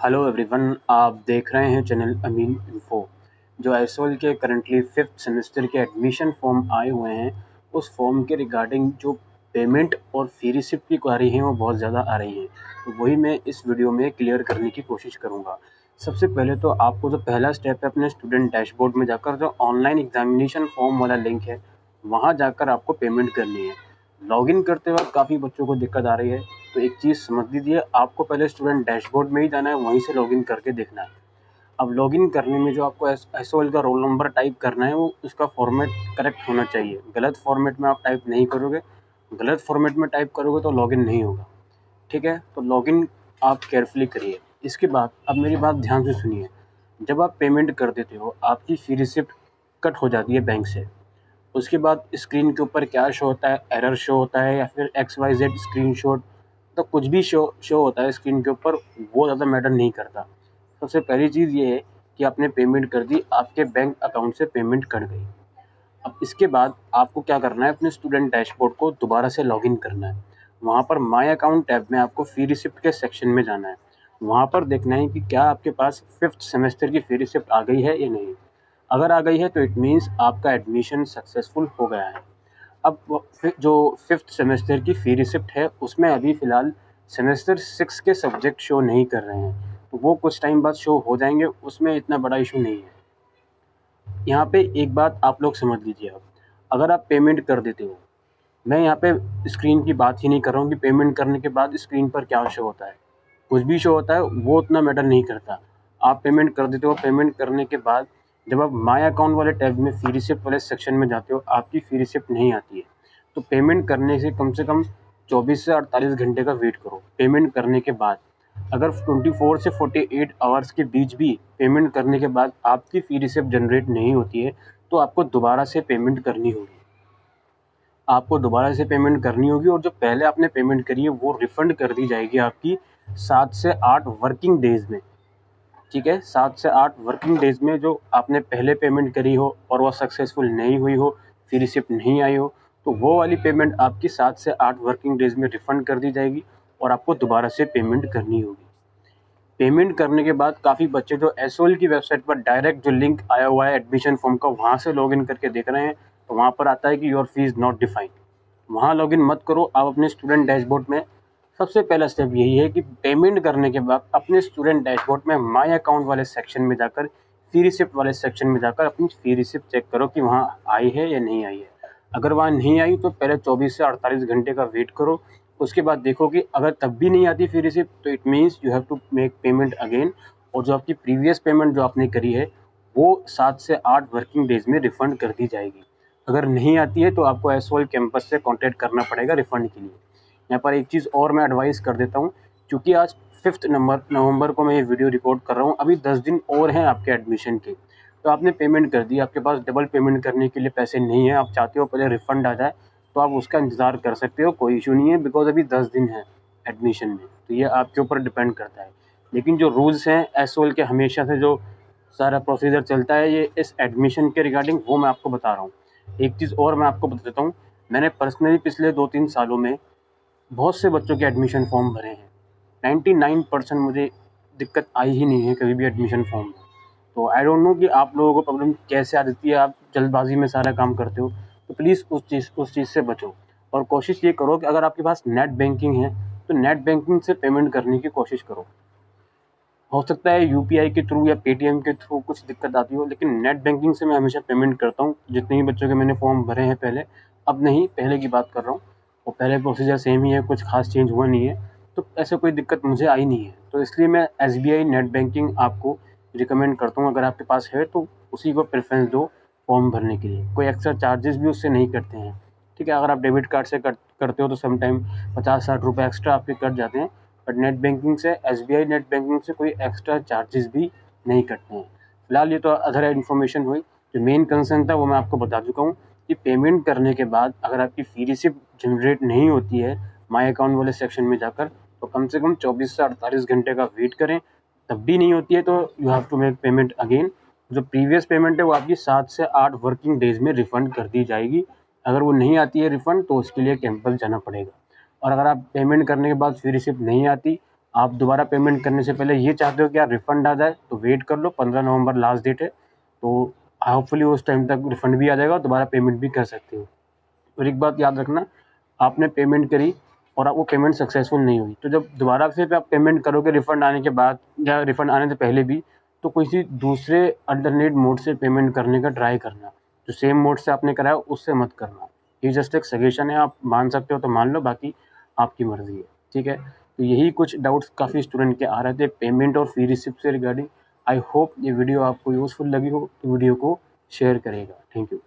Hello everyone, आप देख रहे हैं चैनल अमीन इन्फो। जो एसओएल के करंटली 5th सेमेस्टर के एडमिशन फॉर्म आए हुए हैं, उस फॉर्म के रिगार्डिंग जो पेमेंट और फी रिसिप्ट की क्वारी हैं वो बहुत ज़्यादा आ रही हैं। तो वही मैं इस वीडियो में क्लियर करने की कोशिश करूँगा। सबसे पहले तो आपको जो पहला स्टेप है, अपने स्टूडेंट डैशबोर्ड में जाकर जो ऑनलाइन एग्जामिनेशन फॉर्म वाला लिंक है, वहाँ जाकर आपको पेमेंट करनी है। लॉगिन करते वक्त काफ़ी बच्चों को दिक्कत आ रही है, तो एक चीज़ समझ लीजिए, आपको पहले स्टूडेंट डैशबोर्ड में ही जाना है, वहीं से लॉगिन करके देखना है। अब लॉगिन करने में जो आपको एसओएल का रोल नंबर टाइप करना है, वो उसका फॉर्मेट करेक्ट होना चाहिए। गलत फॉर्मेट में आप टाइप नहीं करोगे, गलत फॉर्मेट में टाइप करोगे तो लॉगिन नहीं होगा। ठीक है, तो लॉगिन आप केयरफुली करिए। इसके बाद अब मेरी बात ध्यान से सुनिए। जब आप पेमेंट कर देते हो, आपकी फी रिसिप्ट कट हो जाती है बैंक से। उसके बाद स्क्रीन के ऊपर क्या शो होता है, एरर शो होता है या फिर XYZ स्क्रीनशॉट, तो कुछ भी शो होता है स्क्रीन के ऊपर, वो ज़्यादा मैटर नहीं करता। सबसे पहली चीज़ ये है कि आपने पेमेंट कर दी, आपके बैंक अकाउंट से पेमेंट कट गई। अब इसके बाद आपको क्या करना है, अपने स्टूडेंट डैशबोर्ड को दोबारा से लॉगिन करना है। वहाँ पर माय अकाउंट टैब में आपको फ़ी रिसिप्ट के सेक्शन में जाना है। वहाँ पर देखना है कि क्या आपके पास 5th सेमेस्टर की फ़ी रिसिप्ट आ गई है या नहीं। अगर आ गई है तो इट मीन्स आपका एडमिशन सक्सेसफुल हो गया है। अब जो 5th सेमेस्टर की फ़ी रिसिप्ट है, उसमें अभी फ़िलहाल सेमेस्टर 6 के सब्जेक्ट शो नहीं कर रहे हैं, तो वो कुछ टाइम बाद शो हो जाएंगे, उसमें इतना बड़ा इशू नहीं है। यहाँ पे एक बात आप लोग समझ लीजिए। अब अगर आप पेमेंट कर देते हो, मैं यहाँ पे स्क्रीन की बात ही नहीं कर रहा हूँ कि पेमेंट करने के बाद स्क्रीन पर क्या शो होता है। कुछ भी शो होता है वो उतना मैटर नहीं करता। आप पेमेंट कर देते हो, पेमेंट करने के बाद जब आप माय अकाउंट वाले टैब में फ़ी रिसिप्ट वाले सेक्शन में जाते हो, आपकी फ़ी रिसिप्ट नहीं आती है। तो पेमेंट करने से कम 24 से 48 घंटे का वेट करो। पेमेंट करने के बाद अगर 24 से 48 आवर्स के बीच भी पेमेंट करने के बाद आपकी फ़ी रिसिप्ट जनरेट नहीं होती है, तो आपको दोबारा से पेमेंट करनी होगी। आपको दोबारा से पेमेंट करनी होगी और जो पहले आपने पेमेंट करी है वो रिफ़ंड कर दी जाएगी आपकी 7 से 8 वर्किंग डेज़ में। ठीक है, 7 से 8 वर्किंग डेज़ में जो आपने पहले पेमेंट करी हो और वो सक्सेसफुल नहीं हुई हो, फी रिसिप्ट नहीं आई हो, तो वो वाली पेमेंट आपकी 7 से 8 वर्किंग डेज़ में रिफ़ंड कर दी जाएगी और आपको दोबारा से पेमेंट करनी होगी। पेमेंट करने के बाद काफ़ी बच्चे जो एसओएल की वेबसाइट पर डायरेक्ट जो लिंक आया हुआ है एडमिशन फॉर्म का, वहाँ से लॉगिन करके देख रहे हैं, तो वहाँ पर आता है कि योर फीस नॉट डिफाइंड। वहाँ लॉगिन मत करो। आप अपने स्टूडेंट डैशबोर्ड में सबसे पहला स्टेप यही है कि पेमेंट करने के बाद अपने स्टूडेंट डैशबोर्ड में माय अकाउंट वाले सेक्शन में जाकर, फी रिसिप्ट वाले सेक्शन में जाकर अपनी फी रिसिप्ट चेक करो कि वहाँ आई है या नहीं आई है। अगर वहाँ नहीं आई तो पहले 24 से 48 घंटे का वेट करो। उसके बाद देखो कि अगर तब भी नहीं आती फी रिसिप्ट, तो it means you have to make payment again, और जो आपकी प्रीवियस पेमेंट जो आपने करी है वो 7 से 8 वर्किंग डेज में रिफ़ंड कर दी जाएगी। अगर नहीं आती है तो आपको एसओएल कैंपस से कॉन्टैक्ट करना पड़ेगा रिफ़ंड के लिए। यहाँ पर एक चीज़ और मैं एडवाइस कर देता हूँ, क्योंकि आज 5 नवंबर को मैं ये वीडियो रिकॉर्ड कर रहा हूँ, अभी 10 दिन और हैं आपके एडमिशन के। तो आपने पेमेंट कर दी, आपके पास डबल पेमेंट करने के लिए पैसे नहीं है, आप चाहते हो पहले रिफ़ंड आ जाए, तो आप उसका इंतज़ार कर सकते हो, कोई इशू नहीं है, बिकॉज़ अभी 10 दिन है एडमिशन में, तो ये आपके ऊपर डिपेंड करता है। लेकिन जो रूल्स हैं एसओएल के, हमेशा से जो सारा प्रोसीजर चलता है ये इस एडमिशन के रिगार्डिंग, वो मैं आपको बता रहा हूँ। एक चीज़ और मैं आपको बता देता हूँ, मैंने पर्सनली पिछले 2-3 सालों में बहुत से बच्चों के एडमिशन फॉर्म भरे हैं। 99% मुझे दिक्कत आई ही नहीं है कभी भी एडमिशन फॉर्म में। तो आई डोंट नो कि आप लोगों को प्रॉब्लम कैसे आ जाती है, आप जल्दबाजी में सारा काम करते हो, तो प्लीज़ उस चीज़ से बचो। और कोशिश ये करो कि अगर आपके पास नेट बैंकिंग है तो नेट बैंकिंग से पेमेंट करने की कोशिश करो। हो सकता है यूपीआई के थ्रू या पेटीएम के थ्रू कुछ दिक्कत आती हो, लेकिन नेट बैंकिंग से मैं हमेशा पेमेंट करता हूँ। जितने भी बच्चों के मैंने फॉर्म भरे हैं पहले, अब नहीं, पहले की बात कर रहा हूँ, और पहले प्रोसीजर सेम ही है, कुछ खास चेंज हुआ नहीं है, तो ऐसे कोई दिक्कत मुझे आई नहीं है। तो इसलिए मैं एसबीआई नेट बैंकिंग आपको रिकमेंड करता हूँ। अगर आपके पास है तो उसी को प्रेफरेंस दो फॉर्म भरने के लिए, कोई एक्स्ट्रा चार्जेस भी उससे नहीं करते हैं। ठीक है, अगर आप डेबिट कार्ड से करते हो तो समटाइम 50-60 रुपये एक्स्ट्रा आपके कट जाते हैं, बट नेट बैंकिंग से, एसबीआई नेट बैंकिंग से कोई एक्स्ट्रा चार्जेस भी नहीं कटते हैं। फिलहाल ये तो अदर इन्फॉर्मेशन हुई। जो मेन कंसर्न था वो मैं आपको बता चुका हूँ कि पेमेंट करने के बाद अगर आपकी फी रिसिप्ट जनरेट नहीं होती है माय अकाउंट वाले सेक्शन में जाकर, तो कम से कम 24 से 48 घंटे का वेट करें। तब भी नहीं होती है तो you have to make payment again. जो प्रीवियस पेमेंट है वो आपकी 7 से 8 वर्किंग डेज में रिफ़ंड कर दी जाएगी। अगर वो नहीं आती है रिफ़ंड, तो उसके लिए कैंपस जाना पड़ेगा। और अगर आप पेमेंट करने के बाद फी रिसिप्ट नहीं आती, आप दोबारा पेमेंट करने से पहले ये चाहते हो कि यार रिफ़ंड आ जाए, तो वेट कर लो, 15 नवंबर लास्ट डेट है, तो होपफुली उस टाइम तक रिफ़ंड भी आ जाएगा और दोबारा पेमेंट भी कर सकते हो। और एक बात याद रखना, आपने पेमेंट करी और वो पेमेंट सक्सेसफुल नहीं हुई, तो जब दोबारा फिर आप पेमेंट करोगे रिफ़ंड आने के बाद या रिफ़ंड आने से पहले भी, तो किसी दूसरे अल्टरनेट मोड से पेमेंट करने का ट्राई करना। जो सेम मोड से आपने कराया उससे मत करना। ये जस्ट एक सजेशन है, आप मान सकते हो तो मान लो, बाकी आपकी मर्ज़ी है, ठीक है? तो यही कुछ डाउट्स काफ़ी स्टूडेंट के आ रहे थे पेमेंट और फ़ी रिसिप्ट से रिगार्डिंग। आई होप ये वीडियो आपको यूज़फुल लगी हो, तो वीडियो को शेयर करेगा। Thank you.